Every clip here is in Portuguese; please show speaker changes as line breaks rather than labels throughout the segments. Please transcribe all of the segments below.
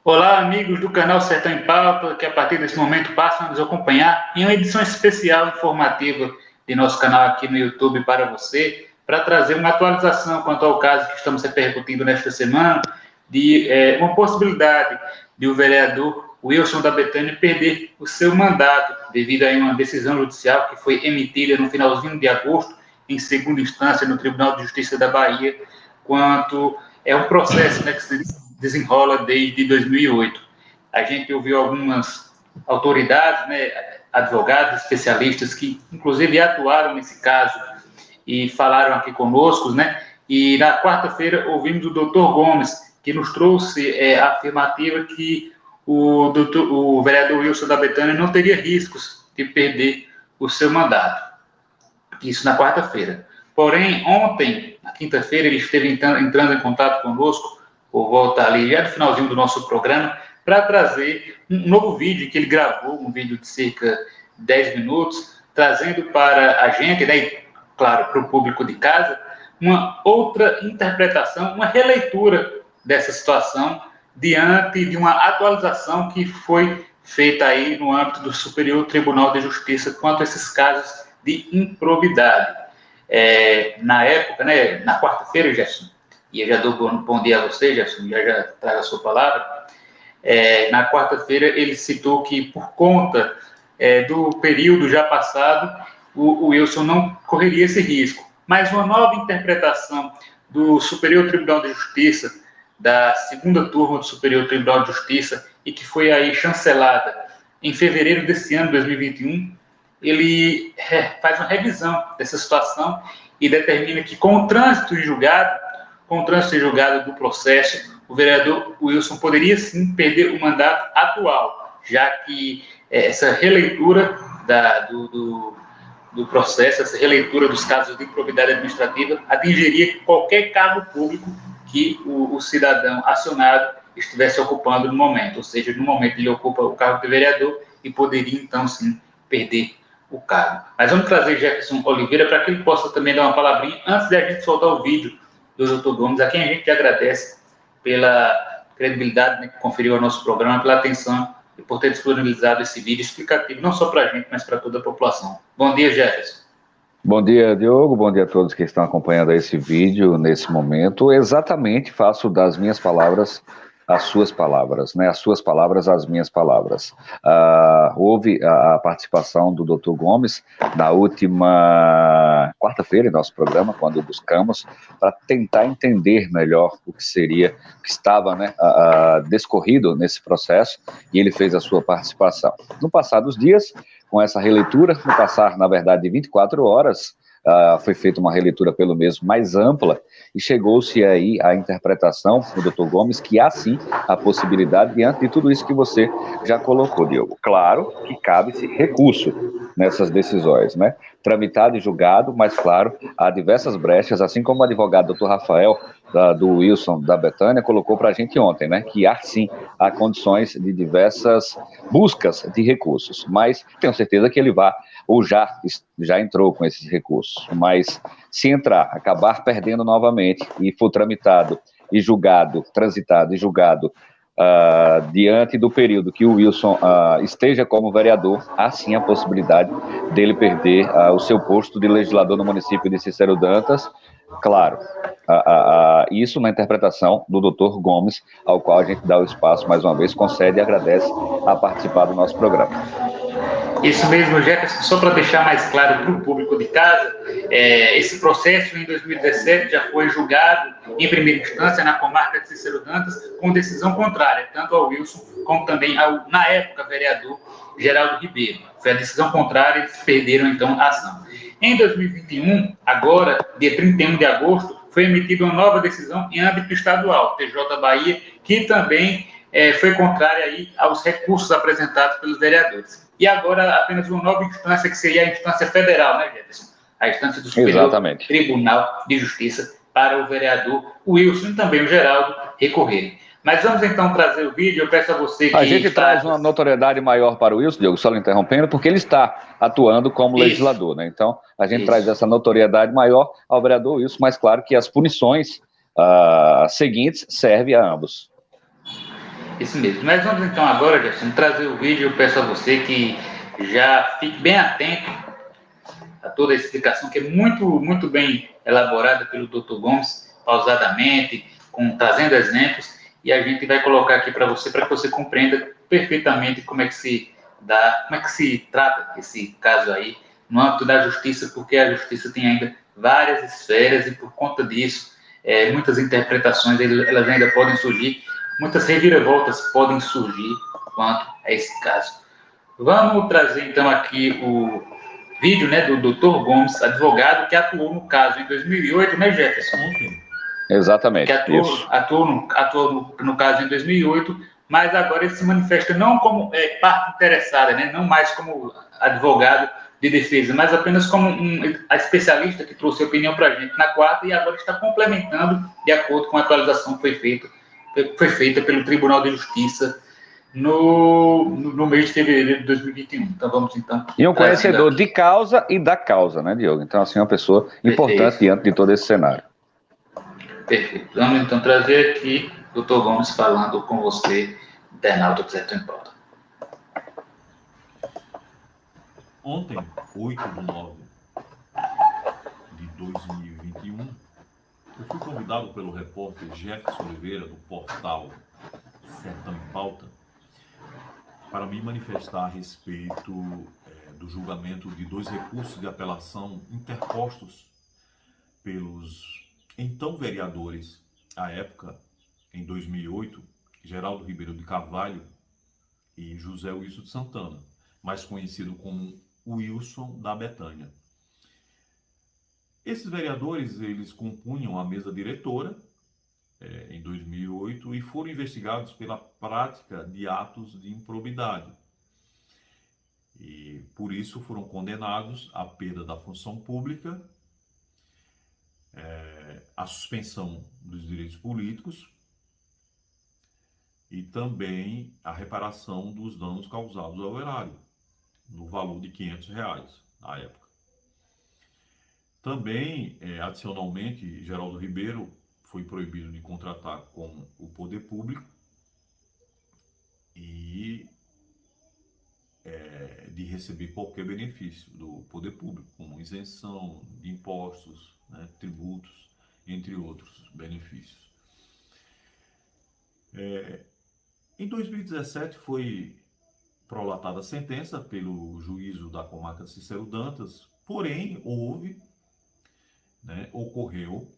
Olá, amigos do canal Sertão em Pauta, que a partir desse momento passam a nos acompanhar em uma edição especial informativa de nosso canal aqui no YouTube para você, para trazer uma atualização quanto ao caso que estamos repercutindo nesta semana, de uma possibilidade de o vereador Wilson da Betânia perder o seu mandato, devido a uma decisão judicial que foi emitida no finalzinho de agosto, em segunda instância, no Tribunal de Justiça da Bahia, quanto é um processo, né, que se desenrola desde 2008. A gente ouviu algumas autoridades, né, advogados, especialistas que, inclusive, atuaram nesse caso e falaram aqui conosco, né? E na quarta-feira ouvimos o doutor Gomes, que nos trouxe a afirmativa que o vereador Wilson da Betânia não teria riscos de perder o seu mandato. Isso na quarta-feira. Porém, ontem, na quinta-feira, ele esteve entrando em contato conosco, por volta ali, já no finalzinho do nosso programa, para trazer um novo vídeo que ele gravou, um vídeo de cerca de 10 minutos, trazendo para a gente, né, e, claro, para o público de casa, uma outra interpretação, uma releitura dessa situação, diante de uma atualização que foi feita aí no âmbito do Superior Tribunal de Justiça quanto a esses casos de improbidade. Na época, né, na quarta-feira, Gerson, e eu já dou bom dia a você, Gerson, já trago a sua palavra. Na quarta-feira, ele citou que, por conta do período já passado, o Wilson não correria esse risco. Mas uma nova interpretação do Superior Tribunal de Justiça, da segunda turma do Superior Tribunal de Justiça, e que foi aí chancelada em fevereiro desse ano, 2021, ele faz uma revisão dessa situação e determina que, com o trânsito em julgado do processo, o vereador Wilson poderia sim perder o mandato atual, já que essa releitura do processo, essa releitura dos casos de improbidade administrativa atingiria qualquer cargo público que o cidadão acionado estivesse ocupando no momento, ou seja, no momento ele ocupa o cargo de vereador e poderia então sim perder o cargo. Mas vamos trazer Jefferson Oliveira para que ele possa também dar uma palavrinha antes de a gente soltar o vídeo do Dr. Gomes, a quem a gente agradece pela credibilidade, né, que conferiu ao nosso programa, pela atenção e por ter disponibilizado esse vídeo explicativo, não só para a gente, mas para toda a população. Bom dia, Jefferson.
Bom dia, Diogo. Bom dia a todos que estão acompanhando esse vídeo nesse momento. Exatamente faço das minhas palavras as suas palavras, né? As suas palavras, as minhas palavras. Houve a participação do Dr. Gomes na última quarta-feira em nosso programa, quando buscamos para tentar entender melhor o que seria, o que estava, né, descorrido nesse processo, e ele fez a sua participação. No passar dos dias, com essa releitura, no passar, na verdade, de 24 horas, foi feita uma releitura pelo mesmo mais ampla e chegou-se aí à interpretação do Dr. Gomes que há sim a possibilidade, diante de tudo isso que você já colocou, Diogo. Claro que cabe-se recurso nessas decisões, né? Tramitado e julgado, mas claro, há diversas brechas, assim como o advogado Dr. Rafael, do Wilson da Betânia, colocou para a gente ontem, né? Que há sim, há condições de diversas buscas de recursos, mas tenho certeza que ele vai, ou já entrou com esses recursos, mas se entrar, acabar perdendo novamente e for tramitado e julgado, transitado e julgado diante do período que o Wilson esteja como vereador, há sim a possibilidade dele perder o seu posto de legislador no município de Cícero Dantas. Claro, isso na interpretação do Dr. Gomes, ao qual a gente dá o espaço mais uma vez, concede e agradece a participar do nosso programa.
Isso mesmo, Jefferson, só para deixar mais claro para o público de casa, esse processo em 2017 já foi julgado em primeira instância na comarca de Cícero Dantas com decisão contrária, tanto ao Wilson como também ao, na época, vereador Geraldo Ribeiro. Foi a decisão contrária, eles perderam então a ação. Em 2021, agora, dia 31 de agosto, foi emitida uma nova decisão em âmbito estadual, TJ Bahia, que também foi contrária aí aos recursos apresentados pelos vereadores. E agora apenas uma nova instância, que seria a instância federal, né, Jefferson? A instância do Superior Tribunal de Justiça para o vereador Wilson e também o Geraldo recorrerem. Mas vamos então trazer o vídeo, eu peço a você que...
A gente traz uma notoriedade maior para o Wilson, Diogo, só lhe interrompendo, porque ele está atuando como legislador, né? Então, a gente traz essa notoriedade maior ao vereador Wilson, mas claro que as punições seguintes servem a ambos.
Isso mesmo. Nós vamos então agora, Jefferson, trazer o vídeo. Eu peço a você que já fique bem atento a toda a explicação, que é muito bem elaborada pelo Dr. Gomes, pausadamente, trazendo exemplos, e a gente vai colocar aqui para que você compreenda perfeitamente como é que se dá, como é que se trata esse caso aí no âmbito da justiça, porque a justiça tem ainda várias esferas e por conta disso, muitas interpretações elas ainda podem surgir, muitas reviravoltas podem surgir quanto a esse caso. Vamos trazer então aqui o vídeo, né, do Dr. Gomes, advogado que atuou no caso em 2008, né, Jefferson?
Exatamente.
Que atuou no caso em 2008, mas agora ele se manifesta não como parte interessada, né, não mais como advogado de defesa, mas apenas como a especialista que trouxe a opinião para a gente na quarta e agora está complementando de acordo com a atualização que foi feita pelo Tribunal de Justiça no mês de fevereiro de 2021. Então vamos então.
E um conhecedor de causa e da causa, né, Diogo? Então, assim, uma pessoa importante diante de todo esse cenário.
Perfeito. Vamos então trazer aqui o Dr. Gomes falando com você, internauta do Certo em Pauta.
Ontem, 8/9/2021, eu fui convidado pelo repórter Jefferson Oliveira, do portal Sertão em Pauta, para me manifestar a respeito do julgamento de 2 recursos de apelação interpostos pelos então vereadores, à época, em 2008, Geraldo Ribeiro de Carvalho e José Wilson de Santana, mais conhecido como Wilson da Betânia. Esses vereadores, eles compunham a mesa diretora em 2008 e foram investigados pela prática de atos de improbidade. E por isso foram condenados à perda da função pública, à suspensão dos direitos políticos e também à reparação dos danos causados ao erário, no valor de R$500 na época. Também, adicionalmente, Geraldo Ribeiro foi proibido de contratar com o poder público e de receber qualquer benefício do poder público, como isenção de impostos, né, tributos, entre outros benefícios. Em 2017 foi prolatada a sentença pelo juízo da comarca Cícero Dantas, porém ocorreu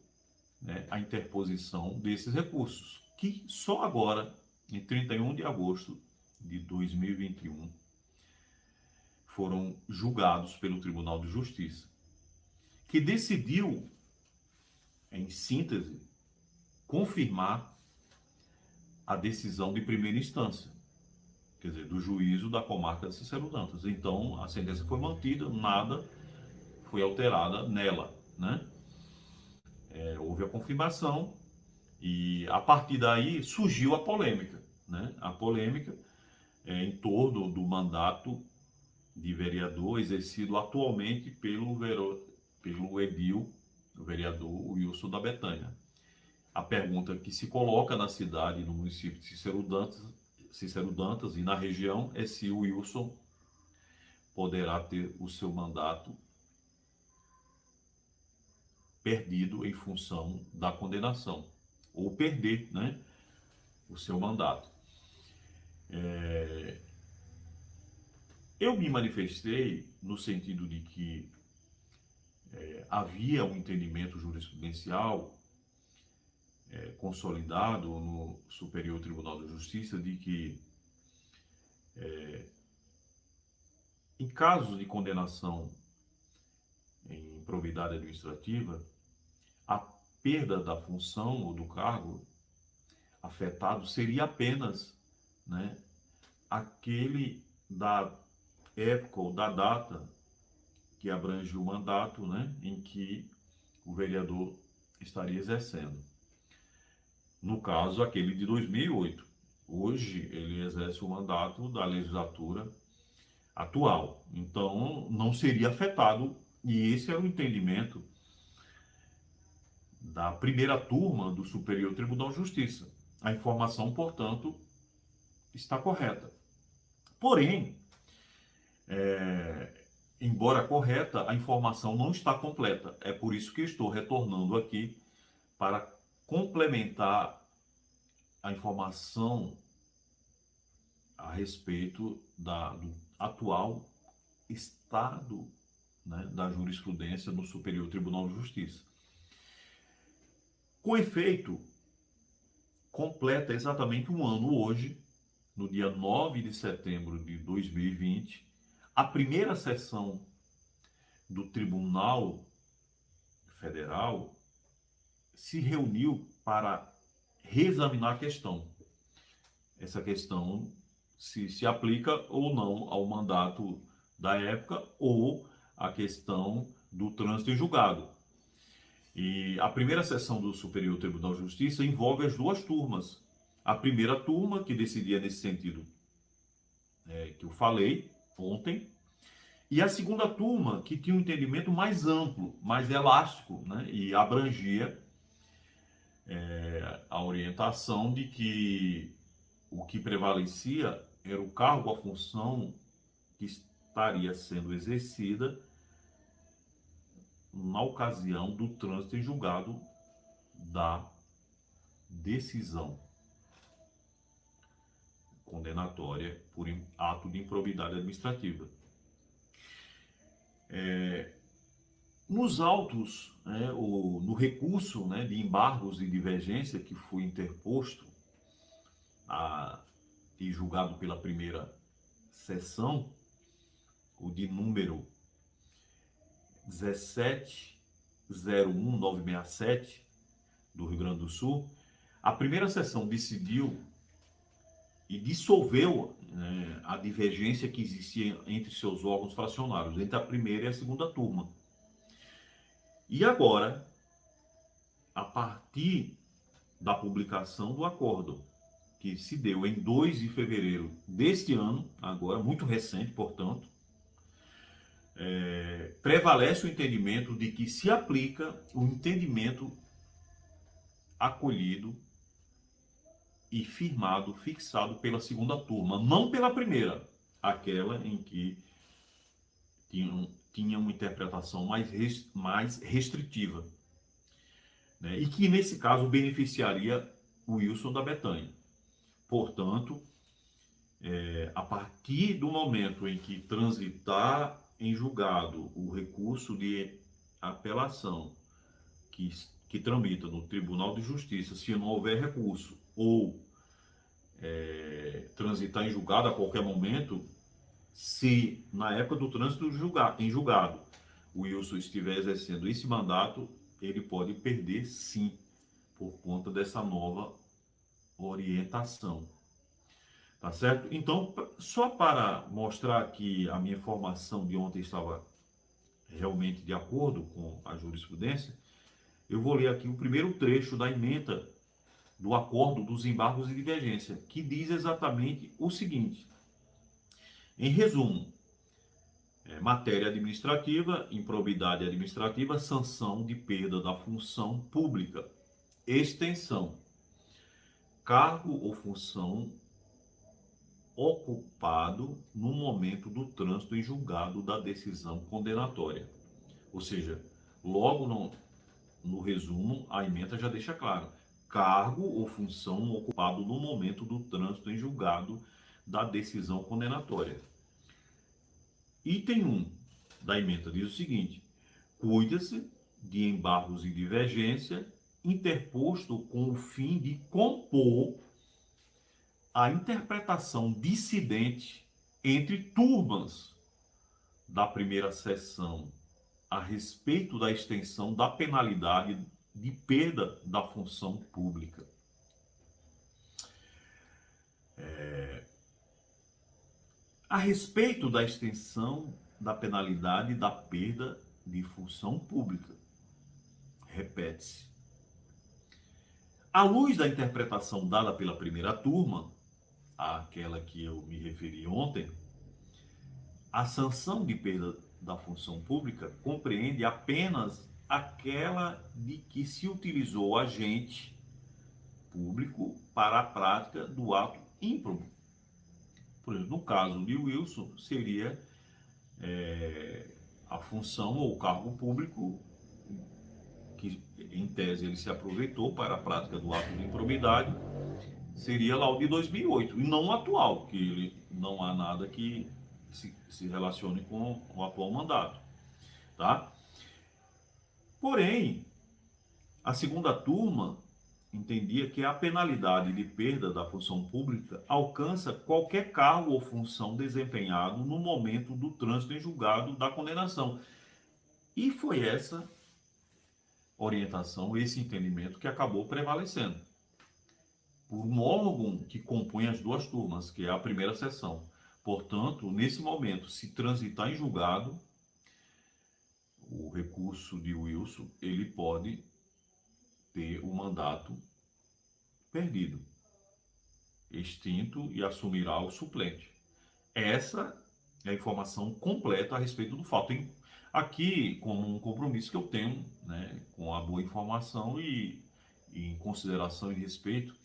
a interposição desses recursos, que só agora, em 31 de agosto de 2021, foram julgados pelo Tribunal de Justiça, que decidiu, em síntese, confirmar a decisão de primeira instância, quer dizer, do juízo da comarca de Cícero Dantas. Então, a sentença foi mantida, nada foi alterada nela, né? Houve a confirmação e, a partir daí, surgiu a polêmica, né? A polêmica em torno do mandato de vereador exercido atualmente pelo edil, o vereador Wilson da Betânia. A pergunta que se coloca na cidade, no município de Cícero Dantas e na região é se o Wilson poderá ter o seu mandato perdido em função da condenação, ou perder, né, o seu mandato. Eu me manifestei no sentido de que havia um entendimento jurisprudencial consolidado no Superior Tribunal de Justiça de que, em casos de condenação em improbidade administrativa, a perda da função ou do cargo afetado seria apenas, né, aquele da época ou da data que abrange o mandato, né, em que o vereador estaria exercendo. No caso, aquele de 2008. Hoje, ele exerce o mandato da legislatura atual. Então, não seria afetado, e esse era o entendimento da primeira turma do Superior Tribunal de Justiça. A informação, portanto, está correta. Porém, embora correta, a informação não está completa. É por isso que estou retornando aqui para complementar a informação a respeito do atual estado, né, da jurisprudência no Superior Tribunal de Justiça. Com efeito, completa exatamente um ano hoje, no dia 9 de setembro de 2020, a primeira sessão do Tribunal Federal se reuniu para reexaminar a questão. Essa questão se aplica ou não ao mandato da época ou a questão do trânsito em julgado. E a primeira sessão do Superior Tribunal de Justiça envolve as duas turmas. A primeira turma, que decidia nesse sentido que eu falei ontem, e a segunda turma, que tinha um entendimento mais amplo, mais elástico, né, e abrangia a orientação de que o que prevalecia era o cargo, a função que estaria sendo exercida na ocasião do trânsito em julgado da decisão condenatória por ato de improbidade administrativa. Nos autos, no recurso, de embargos e divergência que foi interposto e julgado pela primeira sessão, o de número 1701967 do Rio Grande do Sul, a primeira sessão decidiu e dissolveu a divergência que existia entre seus órgãos fracionários, entre a primeira e a segunda turma. E agora, a partir da publicação do acórdão, que se deu em 2 de fevereiro deste ano, agora, muito recente, portanto, prevalece o entendimento de que se aplica o entendimento acolhido e firmado, fixado pela segunda turma, não pela primeira, aquela em que tinha uma interpretação mais restritiva, né? E que nesse caso beneficiaria o Wilson da Betânia. Portanto, a partir do momento em que transitar em julgado o recurso de apelação que tramita no Tribunal de Justiça, se não houver recurso, ou transitar em julgado a qualquer momento, se na época do trânsito em julgado o Wilson estiver exercendo esse mandato, ele pode perder sim, por conta dessa nova orientação. Tá certo? Então, só para mostrar que a minha formação de ontem estava realmente de acordo com a jurisprudência, eu vou ler aqui o primeiro trecho da ementa do Acórdão dos Embargos e Divergência, que diz exatamente o seguinte: em resumo, matéria administrativa, improbidade administrativa, sanção de perda da função pública, extensão, cargo ou função ocupado no momento do trânsito em julgado da decisão condenatória. Ou seja, logo no resumo, a ementa já deixa claro: cargo ou função ocupado no momento do trânsito em julgado da decisão condenatória. Item 1 da ementa diz o seguinte: cuida-se de embargos e divergência interposto com o fim de compor a interpretação dissidente entre turmas da primeira sessão a respeito da extensão da penalidade de perda da função pública. A respeito da extensão da penalidade da perda de função pública. Repete-se. À luz da interpretação dada pela primeira turma, àquela que eu me referi ontem, a sanção de perda da função pública compreende apenas aquela de que se utilizou o agente público para a prática do ato ímprobo Por exemplo, no caso de Wilson, seria a função ou o cargo público que, em tese, ele se aproveitou para a prática do ato de improbidade, seria lá o de 2008, e não o atual, que ele, não há nada que se relacione com o atual mandato, tá? Porém, a segunda turma entendia que a penalidade de perda da função pública alcança qualquer cargo ou função desempenhado no momento do trânsito em julgado da condenação. E foi essa orientação, esse entendimento que acabou prevalecendo por um órgão que compõe as duas turmas, que é a primeira sessão. Portanto, nesse momento, se transitar em julgado, o recurso de Wilson, ele pode ter o mandato perdido, extinto, e assumirá o suplente. Essa é a informação completa a respeito do fato. Aqui, como um compromisso que eu tenho, né, com a boa informação e em consideração e respeito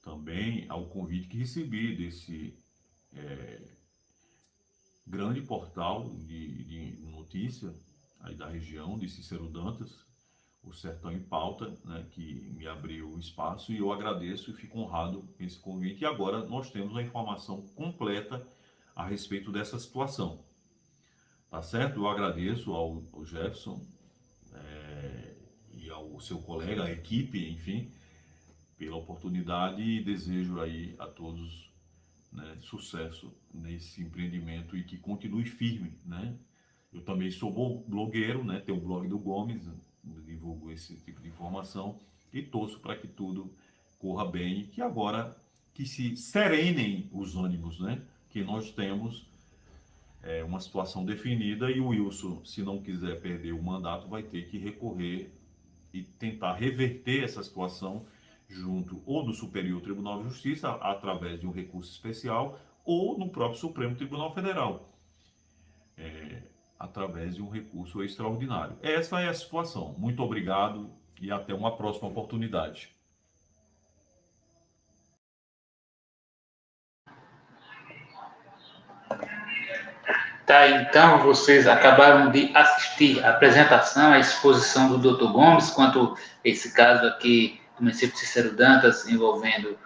também ao convite que recebi desse grande portal de notícia aí da região de Cícero Dantas, o Sertão em Pauta, né, que me abriu o espaço, e eu agradeço e fico honrado com esse convite. E agora nós temos a informação completa a respeito dessa situação. Tá certo? Eu agradeço ao Jefferson e ao seu colega, a equipe, enfim, pela oportunidade, e desejo aí a todos, né, sucesso nesse empreendimento e que continue firme, né? Eu também sou blogueiro, né? Tenho o blog do Gomes, divulgo esse tipo de informação e torço para que tudo corra bem e que agora que se serenem os ânimos, né? Que nós temos uma situação definida, e o Wilson, se não quiser perder o mandato, vai ter que recorrer e tentar reverter essa situação junto ou do Superior Tribunal de Justiça, através de um recurso especial, ou no próprio Supremo Tribunal Federal, através de um recurso extraordinário. Essa é a situação. Muito obrigado e até uma próxima oportunidade.
Tá, então vocês acabaram de assistir a apresentação, a exposição do Dr. Gomes quanto a esse caso aqui do município de Cícero Dantas, envolvendo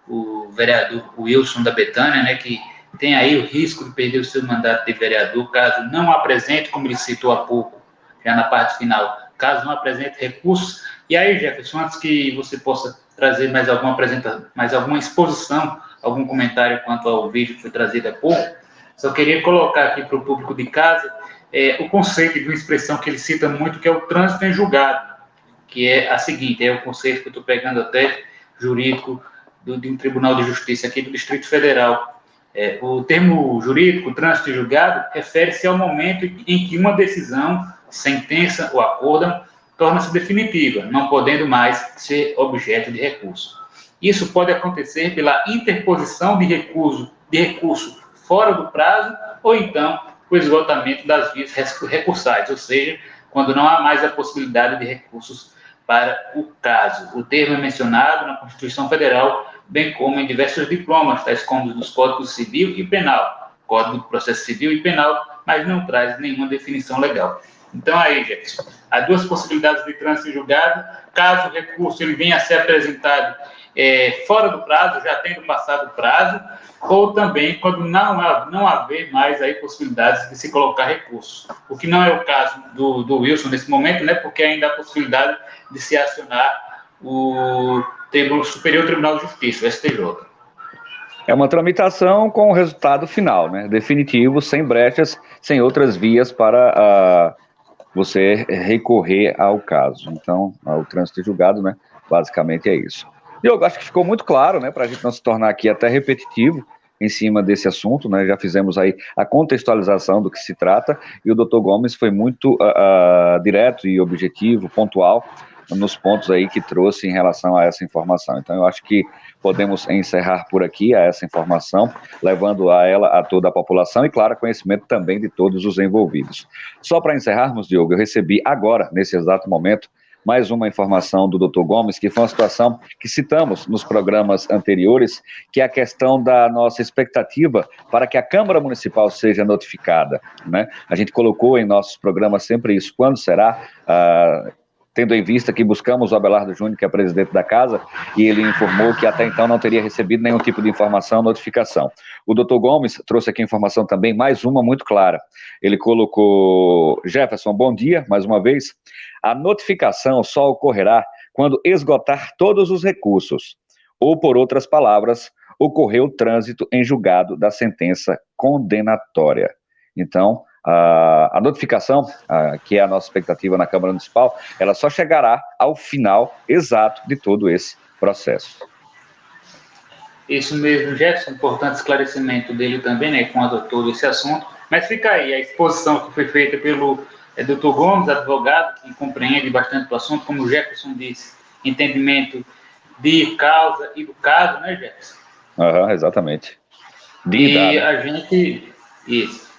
o vereador Wilson da Betânia, né, que tem aí o risco de perder o seu mandato de vereador, caso não apresente, como ele citou há pouco, já na parte final, caso não apresente recursos. E aí, Jefferson, antes que você possa trazer mais alguma apresentação, mais alguma exposição, algum comentário quanto ao vídeo que foi trazido há pouco, só queria colocar aqui para o público de casa o conceito de uma expressão que ele cita muito, que é o trânsito em julgado, que é a seguinte, é o conceito que eu estou pegando até jurídico de um Tribunal de Justiça aqui do Distrito Federal. O termo jurídico, trânsito em julgado, refere-se ao momento em que uma decisão, sentença ou acórdão torna-se definitiva, não podendo mais ser objeto de recurso. Isso pode acontecer pela interposição de recurso fora do prazo, ou então o esgotamento das vias recursais, ou seja, quando não há mais a possibilidade de recursos para o caso. O termo é mencionado na Constituição Federal, bem como em diversos diplomas, tais como dos Códigos Civil e Penal, Código de Processo Civil e Penal, mas não traz nenhuma definição legal. Então, aí, Jefferson, há duas possibilidades de trânsito em julgado. Caso o recurso ele venha a ser apresentado fora do prazo, já tendo passado o prazo, ou também quando não haver mais aí possibilidades de se colocar recursos. O que não é o caso do Wilson nesse momento, né, porque ainda há possibilidade de se acionar o Superior Tribunal de Justiça, o STJ.
É uma tramitação com o resultado final, né, definitivo, sem brechas, sem outras vias para você recorrer ao caso. Então, o trânsito julgado, né, basicamente é isso. Diogo, acho que ficou muito claro, né, para a gente não se tornar aqui até repetitivo em cima desse assunto, né, já fizemos aí a contextualização do que se trata, e o Dr. Gomes foi muito direto e objetivo, pontual, nos pontos aí que trouxe em relação a essa informação. Então, eu acho que podemos encerrar por aqui essa informação, levando ela a toda a população e, claro, conhecimento também de todos os envolvidos. Só para encerrarmos, Diogo, eu recebi agora, nesse exato momento, mais uma informação do Dr. Gomes, que foi uma situação que citamos nos programas anteriores, que é a questão da nossa expectativa para que a Câmara Municipal seja notificada, né? A gente colocou em nossos programas sempre isso, quando será, tendo em vista que buscamos o Abelardo Júnior, que é presidente da casa, e ele informou que até então não teria recebido nenhum tipo de informação, notificação. O doutor Gomes trouxe aqui informação também, mais uma muito clara. Ele colocou: Jefferson, bom dia, mais uma vez. A notificação só ocorrerá quando esgotar todos os recursos, ou, por outras palavras, ocorreu o trânsito em julgado da sentença condenatória. Então, a notificação, que é a nossa expectativa na Câmara Municipal, ela só chegará ao final exato de todo esse processo.
Isso mesmo, Jefferson, importante esclarecimento dele também, né, com adotou esse assunto, mas fica aí a exposição que foi feita pelo Dr. Gomes, advogado, que compreende bastante o assunto, como o Jefferson disse, entendimento de causa e do caso, né, Jefferson?
Exatamente.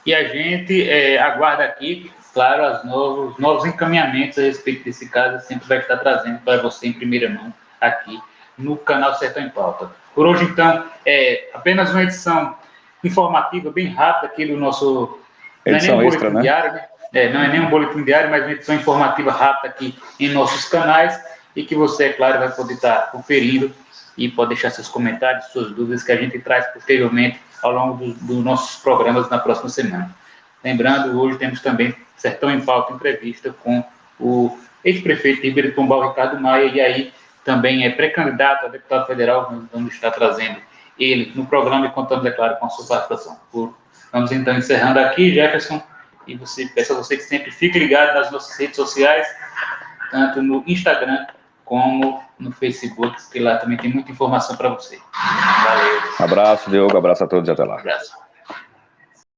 E a gente aguarda aqui, claro, os novos encaminhamentos a respeito desse caso, sempre vai estar trazendo para você em primeira mão aqui no canal Sertão em Pauta. Por hoje, então, apenas uma edição informativa bem rápida aqui do nosso...
Edição extra, né?
Diário, né? Não é nem um boletim diário, mas uma edição informativa rápida aqui em nossos canais e que você, é claro, vai poder estar conferindo e pode deixar seus comentários, suas dúvidas que a gente traz posteriormente ao longo dos nossos programas na próxima semana. Lembrando, hoje temos também Sertão em Pauta, entrevista com o ex-prefeito de Ribeira do Pombal, Ricardo Maia, e aí também é pré-candidato a deputado federal, nós vamos estar trazendo ele no programa e contamos, é claro, com a sua participação. Vamos então encerrando aqui, Jefferson, e peço a você que sempre fique ligado nas nossas redes sociais, tanto no Instagram como no Facebook, que lá também tem muita informação para você. Valeu.
Abraço, Diogo, abraço a todos e até lá.
Abraço.